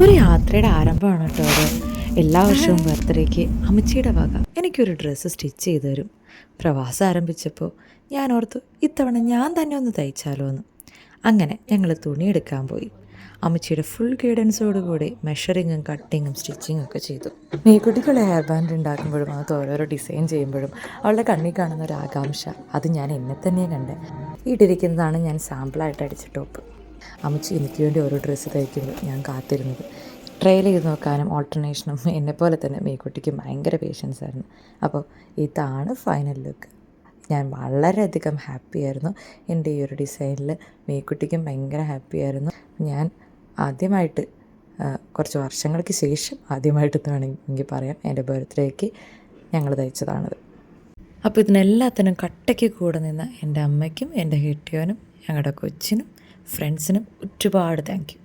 ഒരു യാത്രയുടെ ആരംഭമാണ് കേട്ടോ അത്. എല്ലാ വർഷവും ബർത്ത്ഡേക്ക് അമ്മച്ചിയുടെ വക എനിക്കൊരു ഡ്രസ്സ് സ്റ്റിച്ച് ചെയ്ത് തരും. പ്രവാസം ആരംഭിച്ചപ്പോൾ ഞാൻ ഓർത്തു ഇത്തവണ ഞാൻ തന്നെ ഒന്ന് തയ്ച്ചാലോ എന്ന്. അങ്ങനെ ഞങ്ങൾ തുണിയെടുക്കാൻ പോയി. അമ്മച്ചിയുടെ ഫുൾ ഗൈഡൻസോടുകൂടി മെഷറിങ്ങും കട്ടിങ്ങും സ്റ്റിച്ചിങ്ങും ഒക്കെ ചെയ്തു. മേക്കുട്ടിക്കുള്ള ഹെയർ ബാൻഡ് ഉണ്ടാക്കുമ്പോഴും അത് ഓരോരോ ഡിസൈൻ ചെയ്യുമ്പോഴും അവളുടെ കണ്ണിൽ കാണുന്ന ഒരു ആകാംക്ഷ, അത് ഞാൻ എന്നെ തന്നെ കണ്ടേ. ഇട്ടിരിക്കുന്നതാണ് ഞാൻ സാമ്പിളായിട്ട് അടിച്ച ടോപ്പ്. അമ്മച്ചി എനിക്ക് വേണ്ടി ഓരോ ഡ്രസ്സ് തയ്ക്കുമ്പോൾ ഞാൻ കാത്തിരുന്നത്. ട്രയൽ ചെയ്ത് നോക്കാനും ഓൾട്ടർനേഷനും എന്നെപ്പോലെ തന്നെ മേക്കുട്ടിക്ക് ഭയങ്കര പേഷ്യൻസ് ആയിരുന്നു. അപ്പോൾ ഇതാണ് ഫൈനൽ ലുക്ക്. ഞാൻ വളരെയധികം ഹാപ്പിയായിരുന്നു. എൻ്റെ ഈ ഒരു ഡിസൈനിൽ മേക്കുട്ടിക്കും ഭയങ്കര ഹാപ്പിയായിരുന്നു. ഞാൻ ആദ്യമായിട്ട് കുറച്ച് വർഷങ്ങൾക്ക് ശേഷം ആദ്യമായിട്ട് വേണമെങ്കിൽ പറയാം, എൻ്റെ ബർത്ത്ഡേക്ക് ഞങ്ങൾ തയ്ച്ചതാണത്. അപ്പോൾ ഇതിനെല്ലാത്തിനും കട്ടയ്ക്ക് കൂടെ നിന്ന എൻ്റെ അമ്മയ്ക്കും എൻ്റെ കെട്ടിയവനും ഞങ്ങളുടെ കൊച്ചിനും ഫ്രണ്ട്സിനും ഒരുപാട് താങ്ക് യു.